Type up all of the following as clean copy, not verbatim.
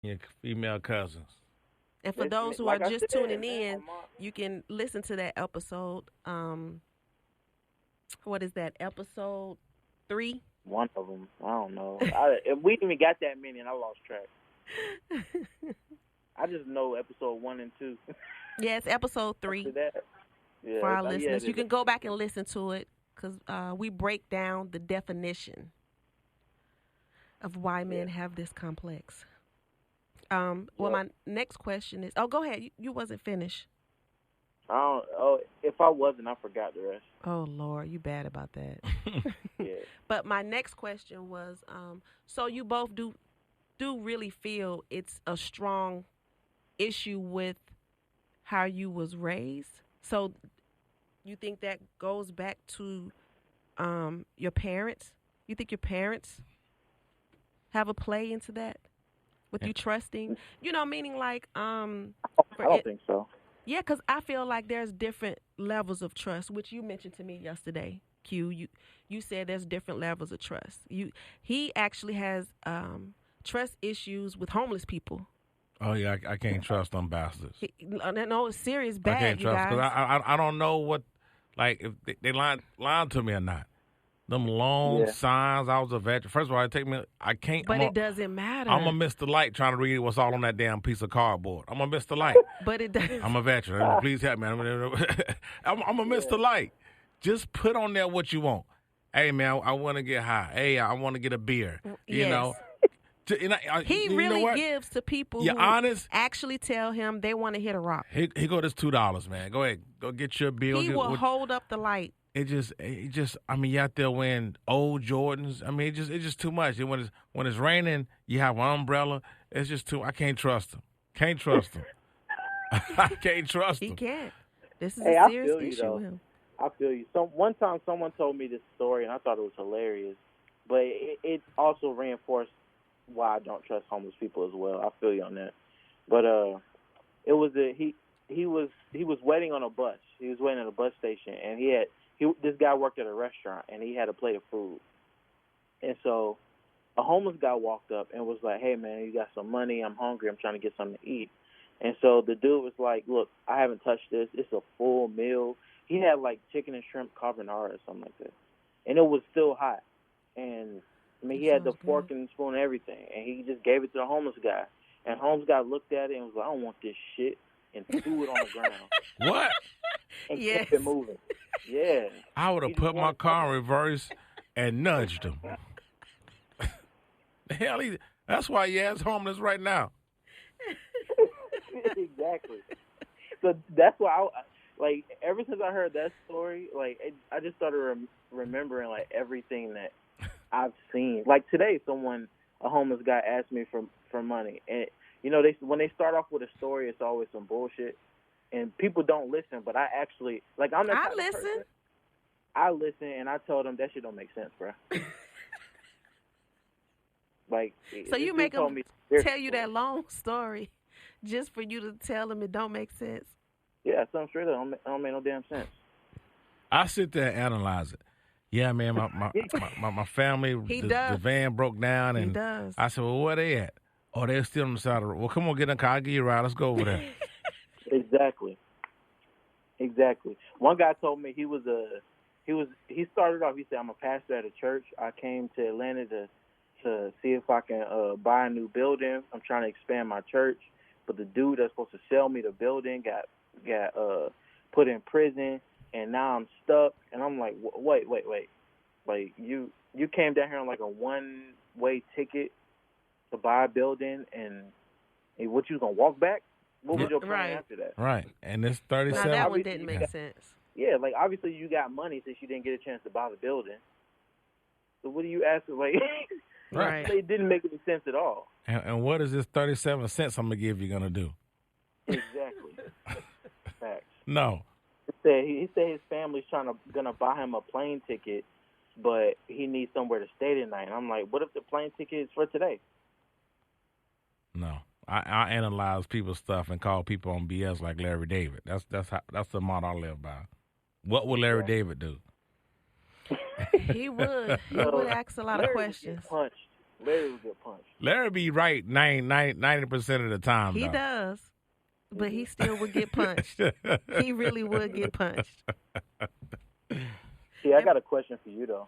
Your female cousins. And for those who are Like I just said, tuning man, my in, mom, you can listen to that episode. What is that? Episode 3? one of them. I don't know. We didn't even got that many, and I lost track. I just know episode 1 and 2. Yes, episode After 3 that, for yeah, our yeah, listeners. You can go back and listen to it because we break down the definition of why yeah. men have this complex. Well, Yep. my next question is, oh, go ahead. You wasn't finished. I don't. Oh, if I wasn't, I forgot the rest. Oh Lord, you bad about that. Yeah. But my next question was, so you both do really feel it's a strong issue with how you was raised? So you think that goes back to your parents? You think your parents have a play into that with you trusting? You know, meaning like I for don't it, think so. yeah, because I feel like there's different levels of trust, which you mentioned to me yesterday. Q, you said there's different levels of trust. He actually has trust issues with homeless people. Oh yeah, I can't trust them bastards. No, it's serious I can't bad, you trust because guys. I don't know what, like, if they lying to me or not. Them long Yeah. signs. I was a veteran. First of all, it take me. I can't. But it doesn't matter. I'm gonna miss the light trying to read what's all on that damn piece of cardboard. I'm gonna miss the light. But it does. I'm a veteran. Please help me. I'm gonna miss the light. Just put on there what you want. Hey man, I want to get high. Hey, I want to get a beer. You Yes. know. He you know really what? gives to people You're who honest. actually tell him they want to hit a rock. Here go this $2, man. Go ahead, go get your bill. He will hold up the light. It just. I mean, you out there wearing old Jordans. I mean, it's just too much. And when it's raining, you have an umbrella. It's just too. I can't trust him. Can't trust him. I can't trust He him. can't. This is Hey, a I serious feel you issue though. with him. I feel you. One time someone told me this story, and I thought it was hilarious, but it also reinforced why I don't trust homeless people as well. I feel you on that. But it was he was waiting on a bus. He was waiting at a bus station, and this guy worked at a restaurant, and he had a plate of food. And so a homeless guy walked up and was like, "Hey man, you got some money? I'm hungry. I'm trying to get something to eat." And so the dude was like, "Look, I haven't touched this. It's a full meal." He had like chicken and shrimp carbonara or something like that, and it was still hot. And I mean, he That had the sounds fork good. and spoon and everything, and he just gave it to the homeless guy. And homeless guy looked at it and was like, "I don't want this shit," and threw it on the ground What? and Yes. kept it moving. Yeah. I would He have just put my wanted car in something. reverse and nudged him. The hell, that's why he is homeless right now. Exactly. So that's why like ever since I heard that story, like I just started remembering like everything that I've seen. Like today, a homeless guy asked me for money, and you know when they start off with a story, it's always some bullshit, and people don't listen. But I actually like I'm the I type of listen. person- I listen, and I told him that shit don't make sense, bro. Like So this you dude make told him me tell you that long story just for you to tell him it don't make sense. Yeah, something straight up don't make no damn sense. I sit there and analyze it. Yeah, man, my family, He the does. van broke down, He and does. I said, well, where they at? Oh, they're still on the side of the road. Well, come on, get in the car. I'll give you a ride. Let's go over there. Exactly. One guy told me he started off. He said, "I'm a pastor at a church. I came to Atlanta to see if I can buy a new building. I'm trying to expand my church, but the dude that's supposed to sell me the building got put in prison, and now I'm stuck." And I'm like, "Wait. Like you came down here on like a one-way ticket to buy a building, and what you gonna walk back? What was your plan Right. after that?" Right. And it's Now 37. that one obviously didn't you make sense. Yeah, like obviously you got money since you didn't get a chance to buy the building. So what are you asking? Like, Right. it didn't make any sense at all. And what is this 37 cents I'm going to give you going to do? Exactly. Facts. No. He said his family's gonna buy him a plane ticket, but he needs somewhere to stay tonight. And I'm like, what if the plane ticket is for today? No. I analyze people's stuff and call people on BS like Larry David. That's the motto I live by. What would Larry David do? He would. He would ask a lot of Larry would get questions. punched. Larry would get punched. Larry be right 90% of the time. He though. does, but he still would get punched. He really would get punched. See, I got a question for you though.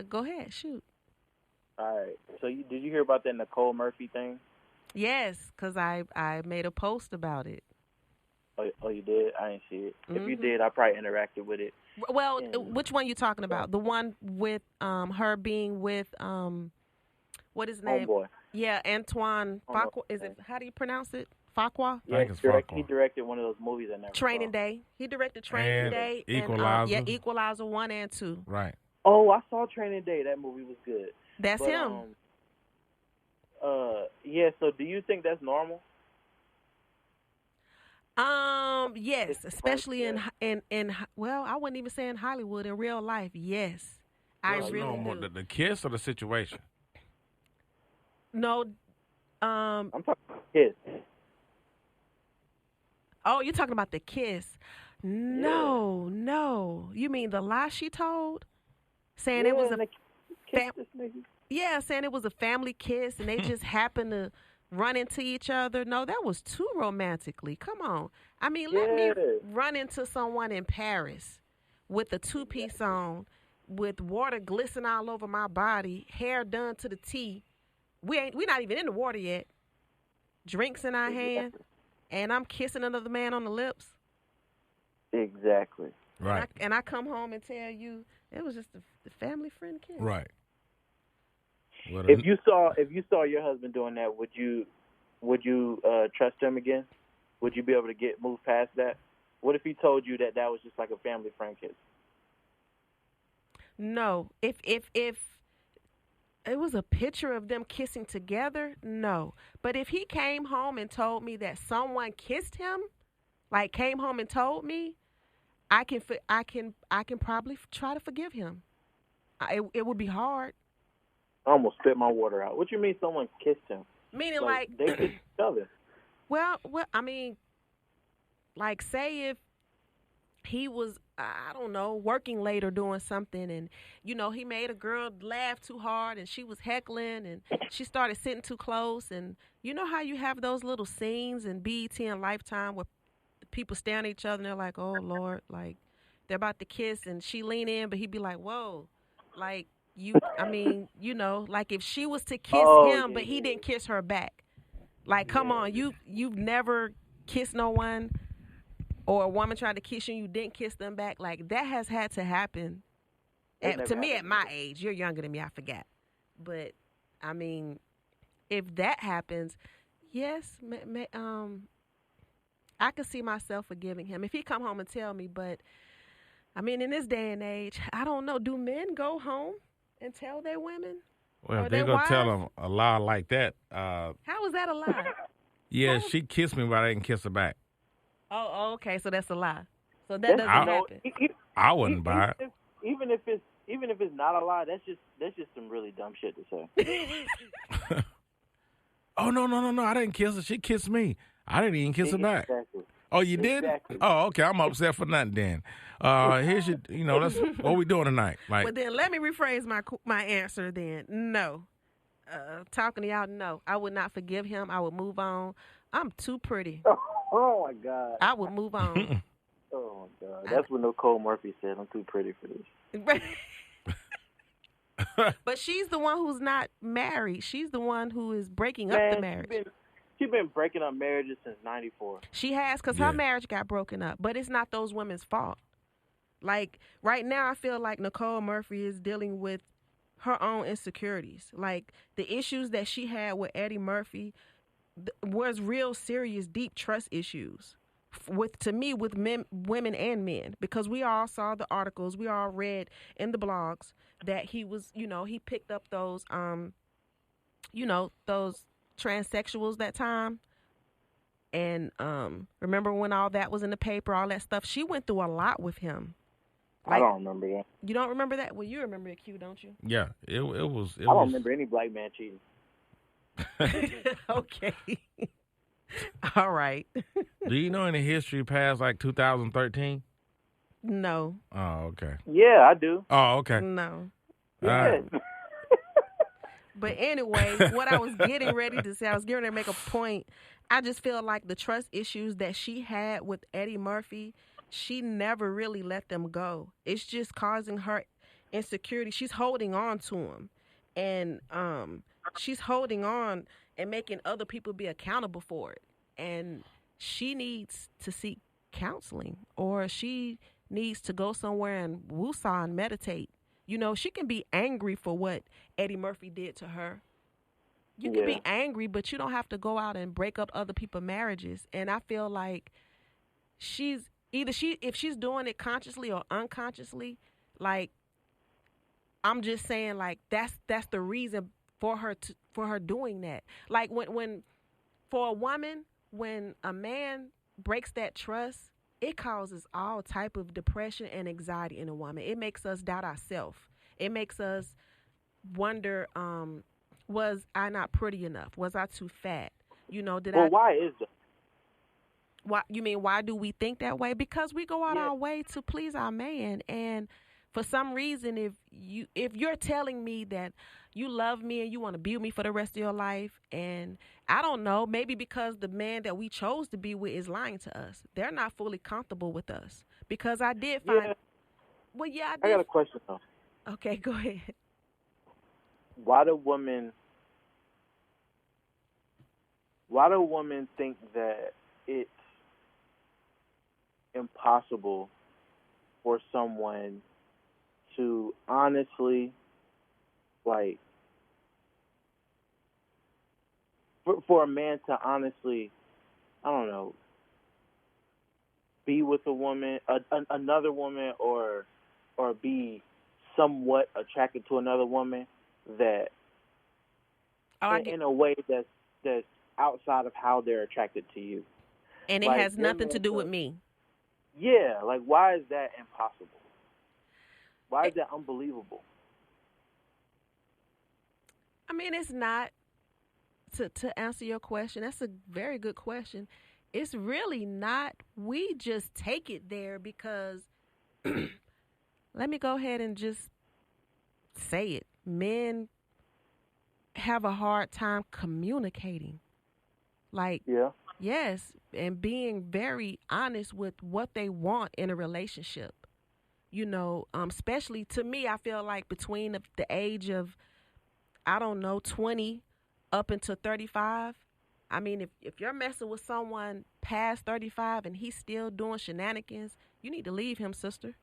Go ahead, shoot. All right. So did you hear about that Nicole Murphy thing? Yes, because I made a post about it. Oh, you did? I didn't see it. If you Mhm. did, I probably interacted with it. Well, And which one you talking about? The one with her being with what is his name? Homeboy. Yeah, Antoine I don't know. Fuqua. Is it? How do you pronounce it? Fuqua. I think it's he Farquhar. directed one of those movies I never Training saw. Day. He directed Training And Day. Equalizer. And Equalizer 1 and 2. Right. Oh, I saw Training Day. That movie was good. That's But, him. yeah. So, do you think that's normal? Yes, especially in well, I wouldn't even say in Hollywood. In real life, yes, I What's really normal, do. the kiss or the situation? No, I'm talking about kids. oh, you're talking about the kiss? No, you mean the lie she told, saying it was a kiss this nigga. yeah, saying it was a family kiss and they just happened to run into each other. No, that was too romantically. Come on. I mean, let me run into someone in Paris with a two-piece on, with water glistening all over my body, hair done to the T. We're not even in the water yet. Drinks in our hand, and I'm kissing another man on the lips. Exactly. Right. And I come home and tell you it was just a family friend kiss. Right. Well, If you saw your husband doing that, would you trust him again? Would you be able to move past that? What if he told you that was just like a family friend kiss? No. If it was a picture of them kissing together, no. But if he came home and told me that someone kissed him, like came home and told me, I can probably try to forgive him. It would be hard. I almost spit my water out. What you mean someone kissed him? Meaning Like they kissed each other. Well, I mean, like say if he was, I don't know, working late or doing something and, he made a girl laugh too hard and she was heckling and she started sitting too close. And you know how you have those little scenes in BET and Lifetime where people stare at each other and they're like, oh, Lord, like they're about to kiss and she lean in, but he'd be like, whoa, like like if she was to kiss him, but he didn't kiss her back. Like, come on, you've never kissed no one, or a woman tried to kiss you and you didn't kiss them back. Like, that has had to happen. To me, at my age, you're younger than me, I forgot. But, I mean, if that happens, yes, I could see myself forgiving him. If he come home and tell me, but, I mean, in this day and age, I don't know. Do men go home and tell their women? Well, if they're going to tell them a lie like that. How is that a lie? Yeah, she kissed me, but I didn't kiss her back. Oh, okay. So that's a lie. So that doesn't happen. I wouldn't buy it. Even if it's not a lie, that's just some really dumb shit to say. Oh, no. I didn't kiss her. She kissed me. I didn't even kiss her back. Exactly. Oh, you did? Exactly. Oh, okay. I'm upset for nothing then. Here's your, that's what we doing tonight. Like, But then let me rephrase my answer then. No. Talking to y'all, no. I would not forgive him. I would move on. I'm too pretty. Oh, my God. I would move on. Oh, my God. That's what Nicole Murphy said. I'm too pretty for this. But she's the one who's not married. She's the one who is breaking up the marriage. She's been breaking up marriages since '94. She has, because her marriage got broken up. But it's not those women's fault. Like, right now, I feel like Nicole Murphy is dealing with her own insecurities. Like, the issues that she had with Eddie Murphy was real serious, deep trust issues. With men, women and men, because we all saw the articles, we all read in the blogs that he was, he picked up those, those transsexuals that time. And remember when all that was in the paper, all that stuff? She went through a lot with him. Like, I don't remember that. You don't remember that? Well, you remember it, Q, don't you? Yeah, it was. I don't remember any black man cheating. Okay. All right. Do you know any history past like 2013? No. Oh, okay. Yeah, I do. Oh, okay. No. Yeah. But anyway, what I was getting ready to say, I was getting ready to make a point. I just feel like the trust issues that she had with Eddie Murphy, she never really let them go. It's just causing her insecurity. She's holding on to him. And she's holding on and making other people be accountable for it. And she needs to seek counseling, or she needs to go somewhere and woosah and meditate. You know, she can be angry for what Eddie Murphy did to her. You can be angry, but you don't have to go out and break up other people's marriages. And I feel like if she's doing it consciously or unconsciously, like, I'm just saying, like, that's the reason for her doing that. Like, when for a woman, when a man breaks that trust, it causes all type of depression and anxiety in a woman. It makes us doubt ourselves. It makes us wonder, was I not pretty enough? Was I too fat? You know, why is that? Why do we think that way? Because we go out our way to please our man. And for some reason, if you're telling me that you love me and you want to be with me for the rest of your life, and I don't know, maybe because the man that we chose to be with is lying to us. They're not fully comfortable with us. Because I did find... Yeah. Well, yeah, I did. I got a question, though. Okay, go ahead. Why do women think that it's impossible for someone to honestly, like, for a man to honestly, I don't know, be with a woman, another woman, or be somewhat attracted to another woman that in a way that's outside of how they're attracted to you. And it has nothing to do with me. Yeah, like, why is that impossible? Why is that unbelievable? I mean, it's not, to answer your question, that's a very good question. It's really not. We just take it there because, let me go ahead and just say it. Men have a hard time communicating. Like, yes, and being very honest with what they want in a relationship. You know, especially to me, I feel like between the age of, I don't know, 20 up until 35. I mean, if you're messing with someone past 35 and he's still doing shenanigans, you need to leave him, sister.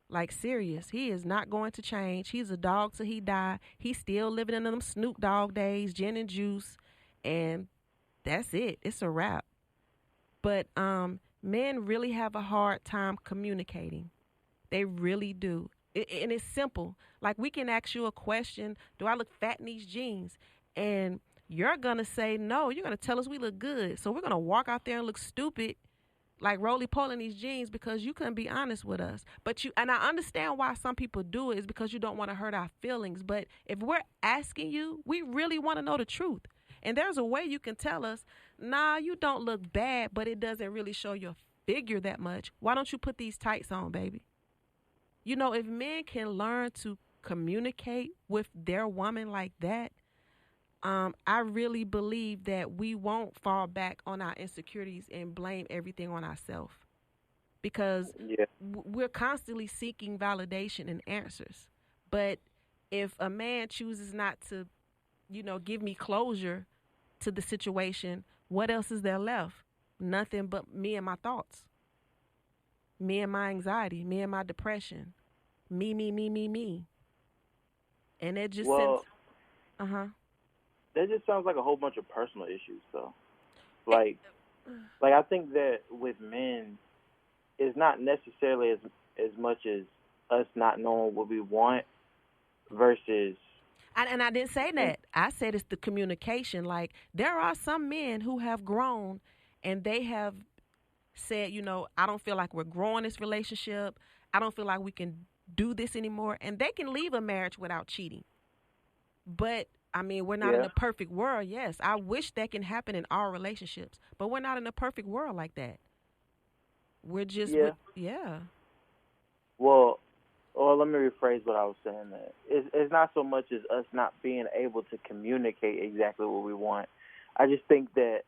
Like, serious. He is not going to change. He's a dog till he die. He's still living in them Snoop Dogg days, gin and juice, and that's it. It's a wrap. But men really have a hard time communicating. They really do. And it's simple. Like, we can ask you a question, do I look fat in these jeans? And you're going to say no. You're going to tell us we look good. So we're going to walk out there and look stupid, like roly-poly in these jeans, because you couldn't be honest with us. And I understand why some people do it, is because you don't want to hurt our feelings. But if we're asking you, we really want to know the truth. And there's a way you can tell us, nah, you don't look bad, but it doesn't really show your figure that much. Why don't you put these tights on, baby? You know, if men can learn to communicate with their woman like that, I really believe that we won't fall back on our insecurities and blame everything on ourselves. Because we're constantly seeking validation and answers. But if a man chooses not to, you know, give me closure to the situation, what else is there left? Nothing but me and my thoughts. Me and my anxiety. Me and my depression. Me. And it just that just sounds like a whole bunch of personal issues, though. Like I think that with men, it's not necessarily as much as us not knowing what we want versus... And I didn't say that. I said it's the communication. Like, there are some men who have grown and they have said, you know, I don't feel like we're growing this relationship. I don't feel like we can do this anymore. And they can leave a marriage without cheating. But, I mean, we're not in a perfect world. Yes, I wish that can happen in our relationships. But we're not in a perfect world like that. We're just... Well, Or let me rephrase what I was saying. That it's not so much as us not being able to communicate exactly what we want. I just think that